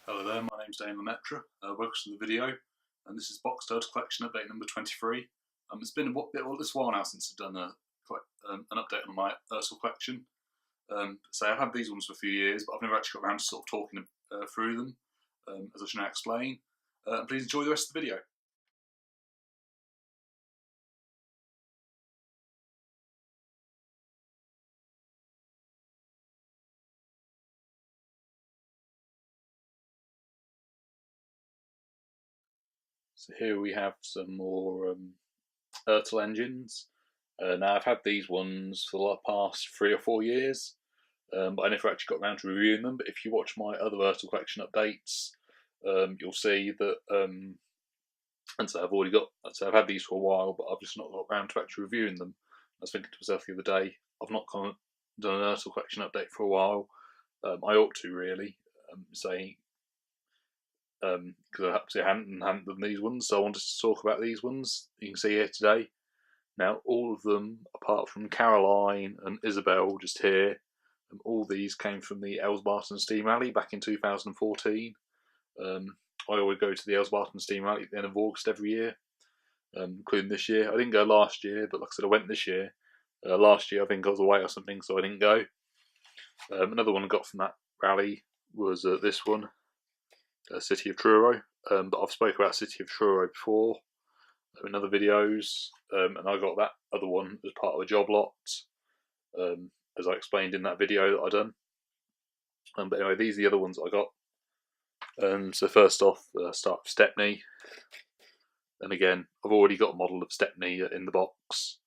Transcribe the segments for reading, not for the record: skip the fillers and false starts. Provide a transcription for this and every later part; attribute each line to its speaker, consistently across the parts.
Speaker 1: Hello there, my name's Dane Lemaitre. Welcome to the video, and this is Box Turtle Collection update number 23. It's been a while now since I've done an update on my ERTL collection. So I've had these ones for a few years, but I've never actually got around to sort of talking through them, as I should now explain. Please enjoy the rest of the video. So here we have some more ERTL engines. Now I've had these ones for the past 3 or 4 years, but I never actually got around to reviewing them. But if you watch my other ERTL collection updates, you'll see that, and so I've had these for a while, but I've just not got around to actually reviewing them. I was thinking to myself the other day, I've not done an ERTL collection update for a while. I ought to really, because I hadn't done these ones, so I wanted to talk about these ones you can see here today. Now, all of them, apart from Caroline and Isabel, just here, all these came from the Elsbarton Steam Rally back in 2014. I always go to the Elsbarton Steam Rally at the end of August every year, including this year. I didn't go last year, but like I said, I went this year. Last year I think I was away or something, so I didn't go. Another one I got from that rally was this one, City of Truro. But I've spoken about City of Truro before in other videos, and I got that other one as part of a job lot, as I explained in that video that I done. But anyway, these are the other ones I got. So first off, start with Stepney. And again, I've already got a model of Stepney in the box,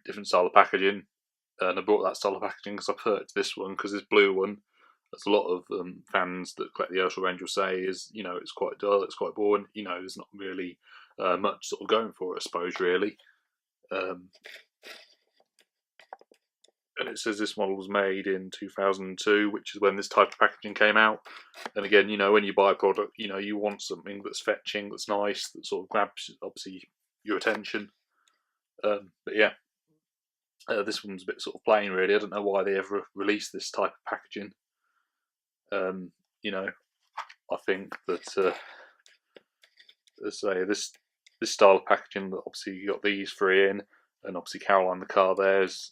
Speaker 1: different style of packaging, and I brought that style of packaging because I prefer it to this one, because this blue one, as a lot of fans that collect the ERTL range will say, is, it's quite dull, it's quite boring, there's not really much sort of going for it, I suppose, really. And it says this model was made in 2002, which is when this type of packaging came out. And again, when you buy a product, you want something that's fetching, that's nice, that sort of grabs, obviously, your attention. But yeah, this one's a bit sort of plain, really. I don't know why they ever released this type of packaging. I think that, let's say, this style of packaging, that obviously you got these three in, and obviously Caroline the car there's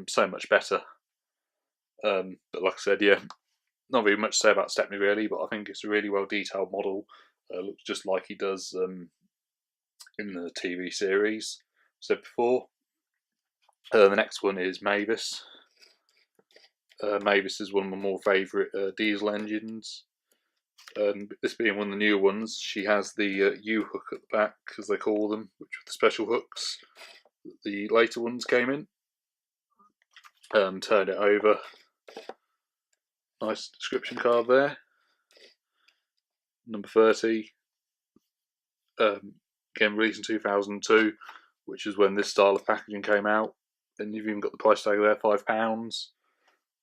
Speaker 1: so much better. But like I said, yeah, not really much to say about Stepney really, but I think it's a really well detailed model. Looks just like he does in the TV series, said before. The next one is Mavis. Mavis is one of my more favourite diesel engines. This being one of the newer ones, she has the U-hook at the back, as they call them, which are the special hooks. The later ones came in. Turn it over. Nice description card there. Number 30. Again, released in 2002, which is when this style of packaging came out. And you've even got the price tag there, £5.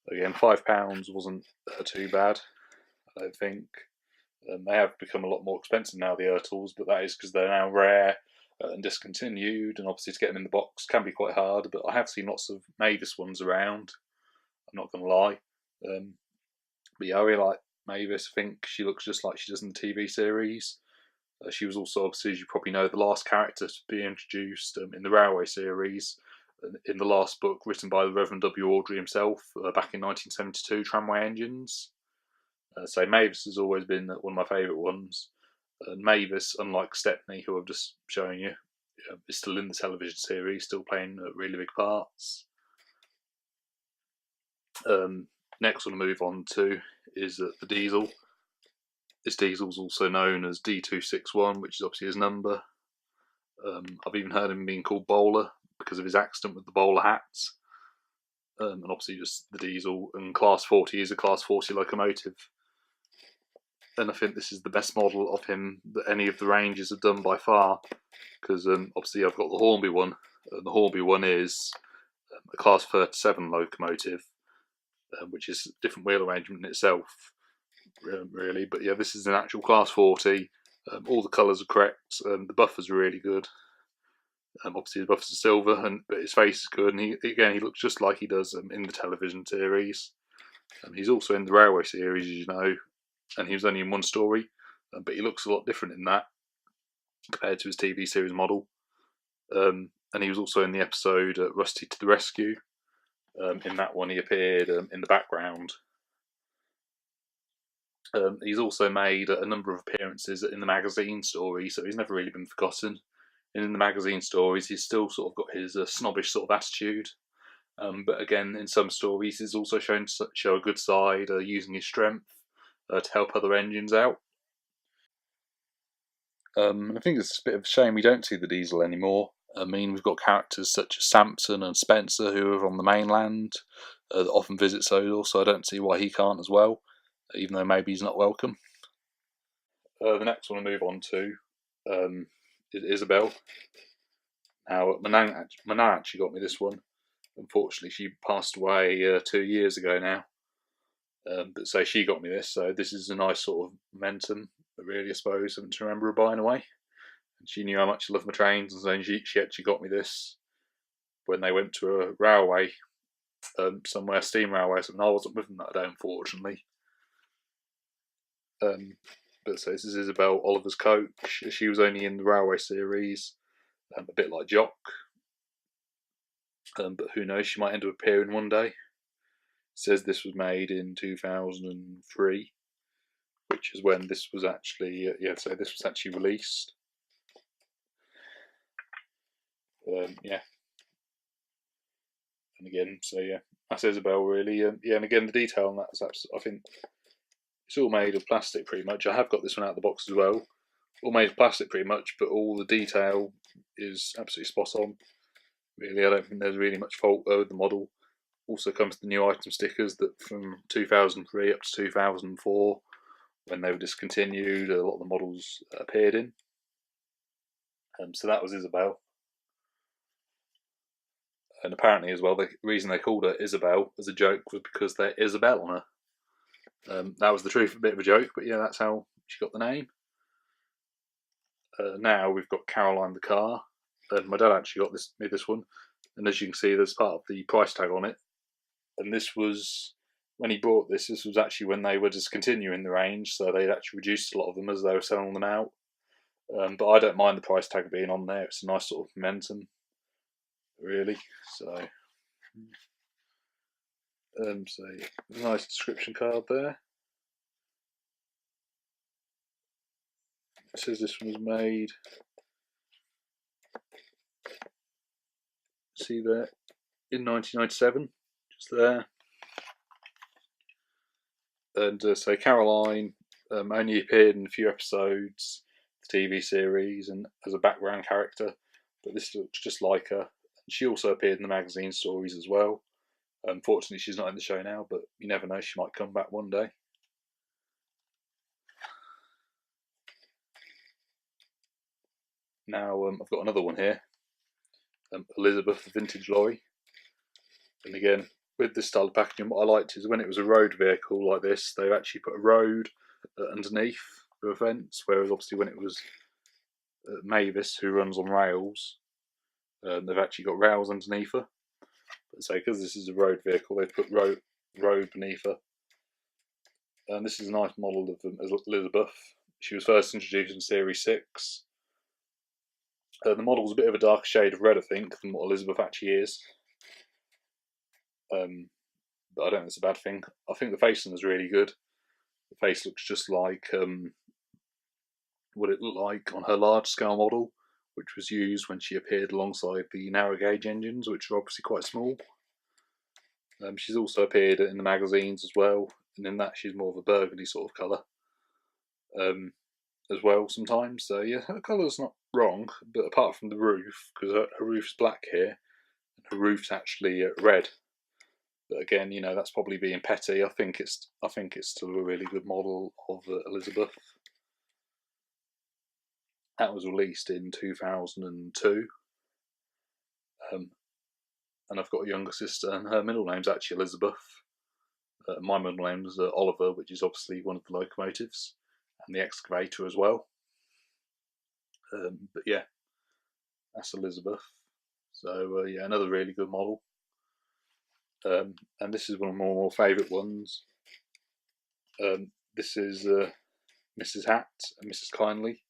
Speaker 1: Again, £5 wasn't too bad, I don't think. They have become a lot more expensive now, the ERTLs, but that is because they're now rare and discontinued, and obviously to get them in the box can be quite hard. But I have seen lots of Mavis ones around, I'm not going to lie. But yeah, I really like Mavis. I think she looks just like she does in the TV series. She was also, obviously, as you probably know, the last character to be introduced in the Railway series, in the last book written by the Reverend W. Awdry himself, back in 1972, Tramway Engines. So Mavis has always been one of my favourite ones. Mavis, unlike Stepney, who I've just shown you, is still in the television series, still playing really big parts. Next one to move on to is the diesel. This diesel is also known as D261, which is obviously his number. I've even heard him being called Bowler because of his accident with the bowler hats. And obviously just the diesel, and Class 40 is a Class 40 locomotive. And I think this is the best model of him that any of the ranges have done by far, because obviously I've got the Hornby one, and the Hornby one is a Class 37 locomotive, which is a different wheel arrangement in itself, really. But yeah, this is an actual Class 40. All the colours are correct. The buffers are really good. Obviously his buffers are silver, but his face is good, and he looks just like he does in the television series. He's also in the Railway series, as you know. and he was only in one story, but he looks a lot different in that compared to his TV series model. And he was also in the episode Rusty to the Rescue. In that one, he appeared in the background. He's also made a number of appearances in the magazine story, so he's never really been forgotten. And in the magazine stories, he's still sort of got his snobbish sort of attitude. But again, in some stories, he's also shown to show a good side, using his strength to help other engines out. I think it's a bit of a shame we don't see the Diesel anymore. I mean, we've got characters such as Samson and Spencer who are on the mainland that often visit Sodor, so I don't see why he can't as well, even though maybe he's not welcome. The next one I move on to is Isabel. Now, my nan actually got me this one. Unfortunately, she passed away 2 years ago now. But so she got me this, so this is a nice sort of momentum, really, I suppose, something to remember her buying away. And she knew how much I love my trains, and so she actually got me this when they went to a railway, somewhere, steam railway, something. I wasn't with them that day, unfortunately. But so this is Isabel, Oliver's coach. She was only in the railway series, a bit like Jock. But who knows, she might end up appearing one day. It says this was made in 2003, which is when this was actually, so this was actually released. Yeah. And again, so yeah, that's Isabel really. Yeah, and again, the detail on that is absolutely, I think it's all made of plastic pretty much. I have got this one out of the box as well. All made of plastic pretty much, but all the detail is absolutely spot on. Really, I don't think there's really much fault with the model. Also comes the new item stickers that from 2003 up to 2004, when they were discontinued, a lot of the models appeared in. So that was Isabel. And apparently as well, the reason they called her Isabel as a joke was because there's Isabel on her. That was the truth, a bit of a joke, but yeah, that's how she got the name. Now we've got Caroline the car. My dad actually got me this one, and as you can see, there's part of the price tag on it. And this was, when he bought this was actually when they were discontinuing the range, so they'd actually reduced a lot of them as they were selling them out. But I don't mind the price tag being on there. It's a nice sort of momentum, really. So nice description card there. It says this one was made, see there, in 1997, just there. And so Caroline only appeared in a few episodes of the TV series and as a background character, but this looks just like her. She also appeared in the magazine stories as well. Unfortunately, she's not in the show now, but you never know, she might come back one day. Now I've got another one here, Elizabeth, the vintage lorry. And again, with this style of packaging, what I liked is when it was a road vehicle like this, they've actually put a road underneath the fence, whereas obviously when it was Mavis, who runs on rails, they've actually got rails underneath her. But so because this is a road vehicle, they've put road beneath her. And this is a nice model of Elizabeth. She was first introduced in Series 6. The model's a bit of a darker shade of red, I think, than what Elizabeth actually is. But I don't think it's a bad thing. I think the facing is really good. The face looks just like what it looked like on her large scale model, which was used when she appeared alongside the narrow gauge engines, which are obviously quite small. She's also appeared in the magazines as well, and in that she's more of a burgundy sort of colour as well sometimes. So yeah, her colour's not wrong, but apart from the roof, because her roof's black here, and her roof's actually red. But again, you know, that's probably being petty. I think it's still a really good model of Elizabeth. That was released in 2002. And I've got a younger sister, and her middle name's actually Elizabeth. My middle name's Oliver, which is obviously one of the locomotives, and the excavator as well. But yeah, that's Elizabeth. So yeah, another really good model. And this is one of my more favourite ones. this is Mrs. Hatt and Mrs. Kyndley.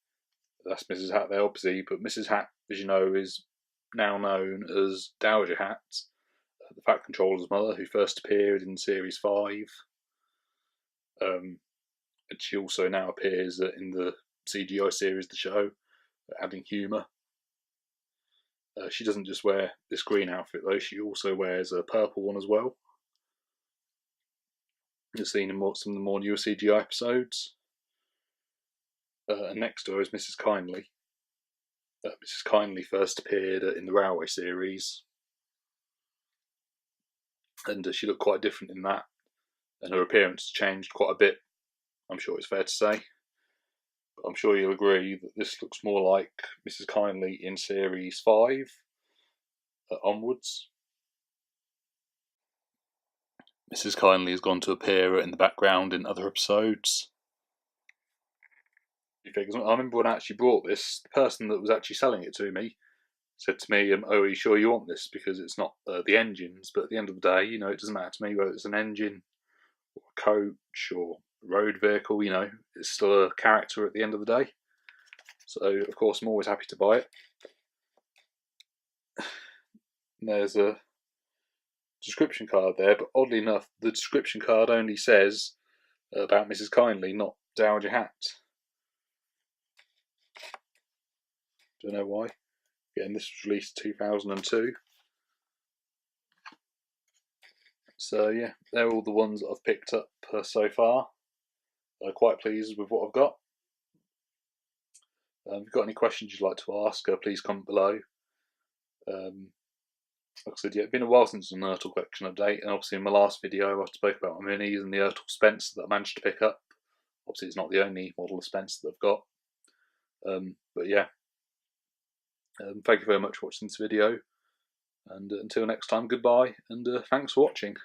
Speaker 1: That's Mrs. Hatt there, obviously, but Mrs. Hatt, as you know, is now known as Dowager Hatt, the Fat Controller's mother, who first appeared in Series 5. And she also now appears in the CGI series, the show, adding humour. She doesn't just wear this green outfit though, she also wears a purple one as well. You've seen in some of the more newer CGI episodes. And next to her is Mrs. Kyndley. Mrs. Kyndley first appeared in the Railway series, and she looked quite different in that, and her appearance changed quite a bit, I'm sure it's fair to say. But I'm sure you'll agree that this looks more like Mrs. Kyndley in Series 5 onwards. Mrs. Kyndley has gone to appear in the background in other episodes. I remember when I actually bought this, the person that was actually selling it to me said to me, "Oh, are you sure you want this? Because it's not the engines." But at the end of the day, you know, it doesn't matter to me whether it's an engine or a coach or a road vehicle. You know, it's still a character at the end of the day. So, of course, I'm always happy to buy it. And there's a description card there, but oddly enough, the description card only says about Mrs. Kyndley, not Dowager Hatt. Don't know why. Again, this was released 2002. So yeah, they're all the ones that I've picked up so far. I'm quite pleased with what I've got. If you've got any questions you'd like to ask, please comment below. Like I said, yeah, it's been a while since an ERTL collection update, and obviously in my last video I spoke about my minis and the ERTL Spencer that I managed to pick up. Obviously it's not the only model of Spencer that I've got. But yeah, thank you very much for watching this video, and until next time, goodbye, and thanks for watching.